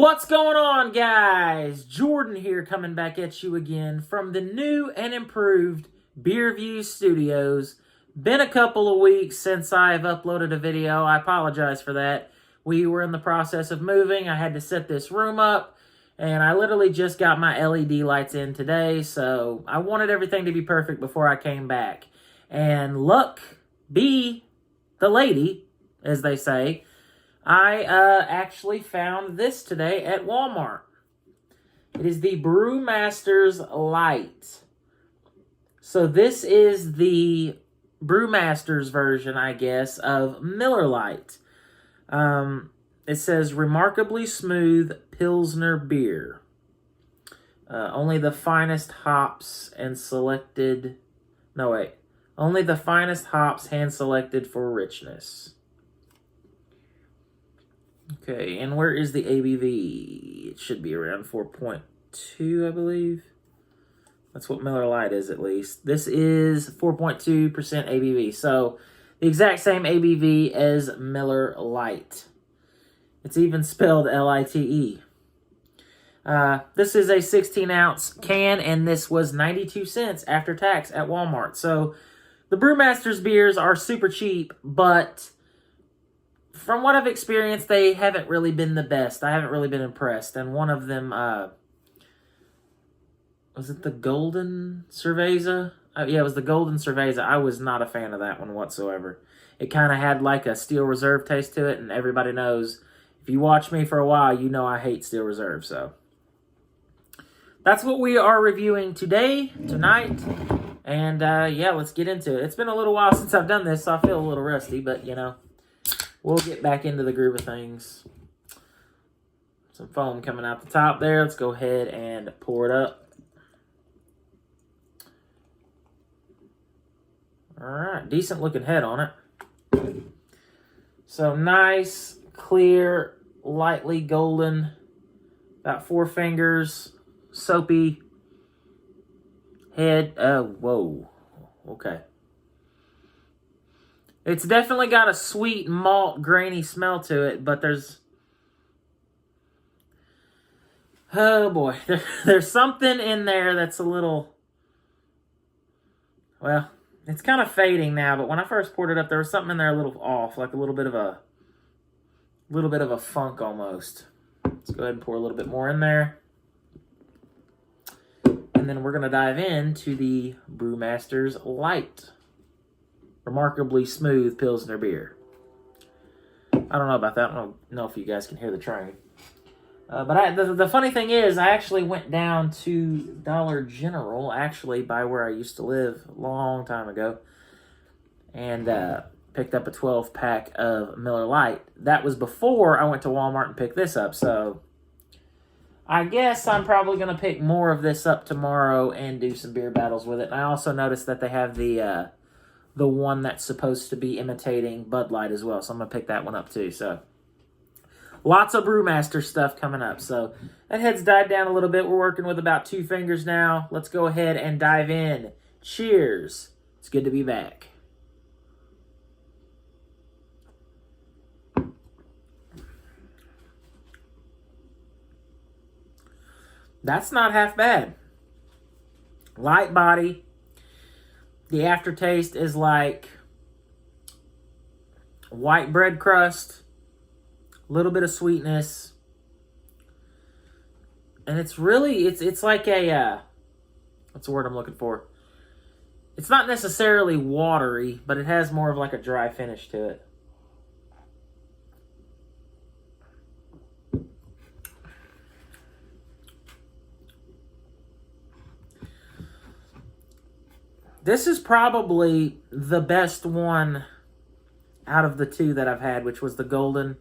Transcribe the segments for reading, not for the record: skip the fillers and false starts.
What's going on, guys? Jordan here, coming back at you again from the new and improved Beer View Studios. Been a couple of weeks since I've uploaded a video. I apologize for that. We were in the process of moving. I had to set this room up, and I literally just got my LED lights in today, so I wanted everything to be perfect before I came back. And luck be the lady, as they say, I actually found this today at Walmart. It is the Brewmasters Lite. So this is the Brewmasters version, I guess, of Miller Lite. It says, remarkably smooth Pilsner beer. Only the finest hops and selected... No, wait. Only the finest hops hand-selected for richness. Okay, and where is the ABV? It should be around 4.2, I believe. That's what Miller Lite is, at least. This is 4.2% ABV, so the exact same ABV as Miller Lite. It's even spelled L-I-T-E. This is a 16-ounce can, and this was 92 cents after tax at Walmart. So the Brewmasters beers are super cheap, but from what I've experienced, they haven't really been the best. I haven't really been impressed. And one of them, was it the Golden Cerveza? Yeah, it was the Golden Cerveza. I was not a fan of that one whatsoever. It kind of had like a Steel Reserve taste to it, and everybody knows, if you watch me for a while, you know I hate Steel Reserve. So that's what we are reviewing tonight. And yeah, let's get into it. It's been a little while since I've done this, so I feel a little rusty, but you know, we'll get back into the groove of things. Some foam coming out the top there. Let's go ahead and pour it up. All right, decent looking head on it. So nice, clear, lightly golden, about 4 fingers, soapy head. Oh, whoa, okay. It's definitely got a sweet malt grainy smell to it, but there's... Oh boy, there's something in there that's a little... Well, it's kind of fading now, but when I first poured it up, there was something in there a little off, like a little bit of a funk almost. Let's go ahead and pour a little bit more in there. And then we're going to dive into the Brewmasters Lite. Remarkably smooth Pilsner beer. I don't know about that. I don't know if you guys can hear the train. But the funny thing is, I actually went down to Dollar General, actually, by where I used to live a long time ago, and picked up a 12-pack of Miller Lite. That was before I went to Walmart and picked this up, so I guess I'm probably going to pick more of this up tomorrow and do some beer battles with it. And I also noticed that they have the one that's supposed to be imitating Bud Light as well. So I'm going to pick that one up too. So lots of Brewmaster stuff coming up. So that head's died down a little bit. We're working with about 2 fingers now. Let's go ahead and dive in. Cheers. It's good to be back. That's not half bad. Light body. The aftertaste is like white bread crust, a little bit of sweetness, and it's really, it's like a, what's the word I'm looking for? It's not necessarily watery, but it has more of like a dry finish to it. This is probably the best one out of the 2 that I've had, which was the Golden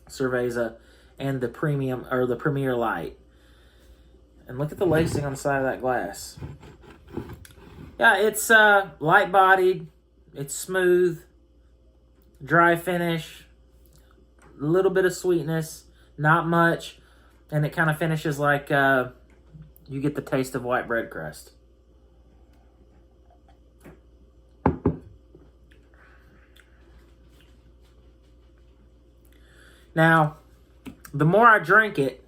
Cerveza and the Premium, or the Premier Light. And look at the lacing on the side of that glass. Yeah, it's light-bodied, it's smooth, dry finish, a little bit of sweetness, not much, and it kind of finishes like you get the taste of white bread crust. Now, the more I drink it,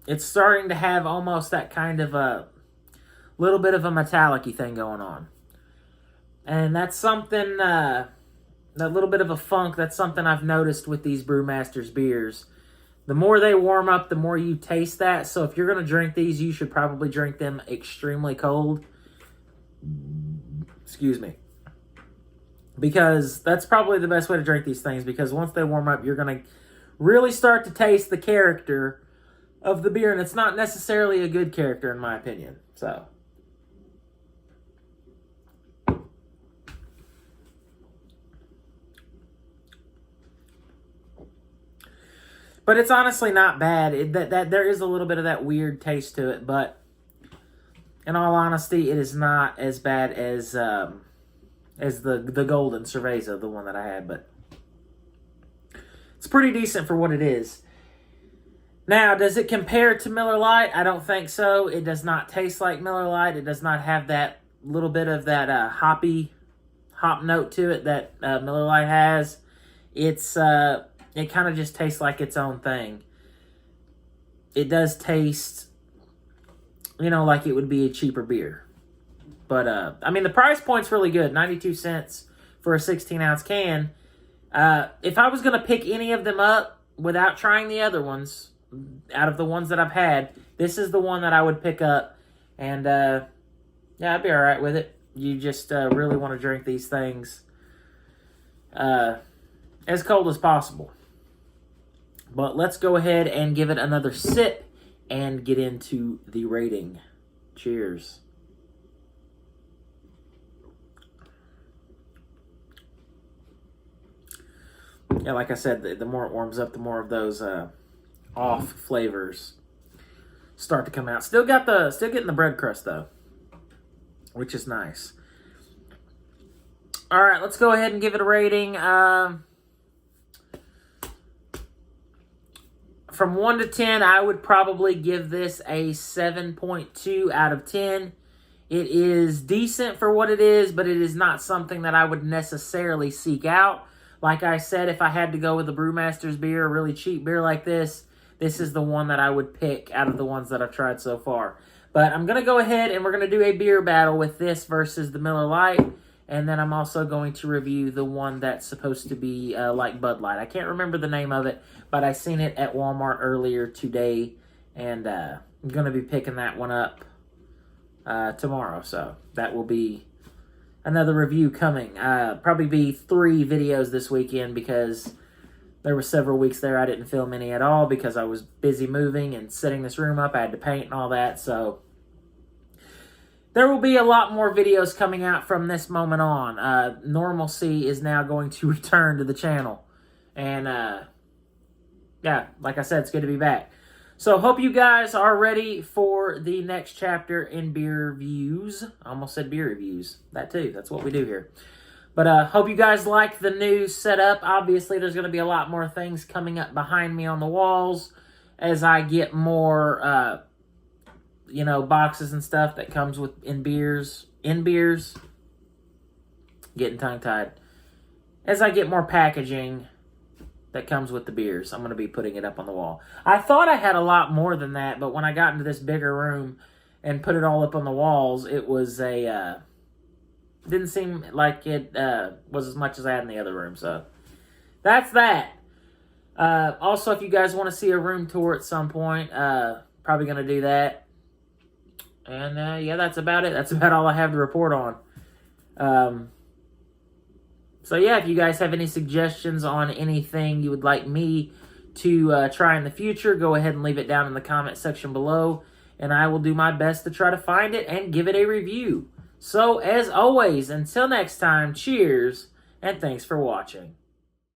it's starting to have almost that kind of a little bit of a metallic-y thing going on. And that's something, that little bit of a funk, that's something I've noticed with these Brewmasters beers. The more they warm up, the more you taste that. So if you're going to drink these, you should probably drink them extremely cold. Excuse me. Because that's probably the best way to drink these things. Because once they warm up, you're going to really start to taste the character of the beer. And it's not necessarily a good character, in my opinion. So... but it's honestly not bad. That there is a little bit of that weird taste to it, but in all honesty, it is not as bad as the Golden Cerveza, the one that I had. But it's pretty decent for what it is. Now, does it compare to Miller Lite? I don't think so. It does not taste like Miller Lite. It does not have that little bit of that hop note to it that Miller Lite has. It kind of just tastes like its own thing. It does taste, like it would be a cheaper beer. But, I mean, the price point's really good. 92 cents for a 16-ounce can. If I was going to pick any of them up without trying the other ones, out of the ones that I've had, this is the one that I would pick up. And, yeah, I'd be all right with it. You just really want to drink these things as cold as possible. But let's go ahead and give it another sip and get into the rating. Cheers. Yeah, like I said, the more it warms up, the more of those off flavors start to come out. Still getting the bread crust though, which is nice. All right, let's go ahead and give it a rating. From 1 to 10, I would probably give this a 7.2 out of 10. It is decent for what it is, but it is not something that I would necessarily seek out. Like I said, if I had to go with a Brewmasters beer, a really cheap beer like this is the one that I would pick out of the ones that I've tried so far. But I'm going to go ahead and we're going to do a beer battle with this versus the Miller Lite. And then I'm also going to review the one that's supposed to be like Bud Light. I can't remember the name of it, but I seen it at Walmart earlier today. And I'm going to be picking that one up tomorrow. So that will be another review coming. Probably be 3 videos this weekend because there were several weeks there I didn't film any at all because I was busy moving and setting this room up. I had to paint and all that. So there will be a lot more videos coming out from this moment on. Normalcy is now going to return to the channel. And, yeah, like I said, it's good to be back. So, hope you guys are ready for the next chapter in beer reviews. I almost said beer reviews. That too. That's what we do here. But, hope you guys like the new setup. Obviously, there's going to be a lot more things coming up behind me on the walls as I get more, boxes and stuff that comes with in beers. Getting tongue-tied. As I get more packaging that comes with the beers, I'm going to be putting it up on the wall. I thought I had a lot more than that, but when I got into this bigger room and put it all up on the walls, it was didn't seem like it was as much as I had in the other room. So that's that. Also, if you guys want to see a room tour at some point, probably going to do that. And, yeah, that's about it. That's about all I have to report on. So, yeah, if you guys have any suggestions on anything you would like me to try in the future, go ahead and leave it down in the comment section below. And I will do my best to try to find it and give it a review. So, as always, until next time, cheers, and thanks for watching.